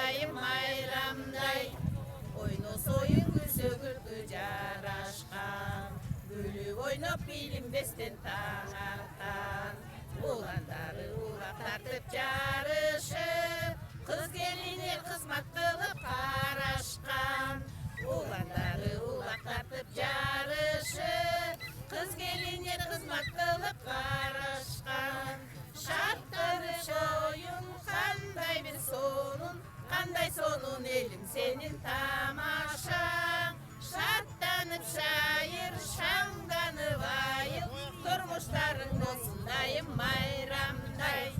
Дайым майрамдай ойнос ойын күлсө күлкү жарашкан күлүп ойноп билинбестен таң аткан уландары улак тартып жарышып кыз келине кызмат кылып карашкан уландары улак тартып жарышып кыз келине кызмат кылып карашкан шаттанып оюн кандай сонун элим сенин тамашаң шаттанып шайыр шаңданып айыл турмуштарың болсун дайым майрамдай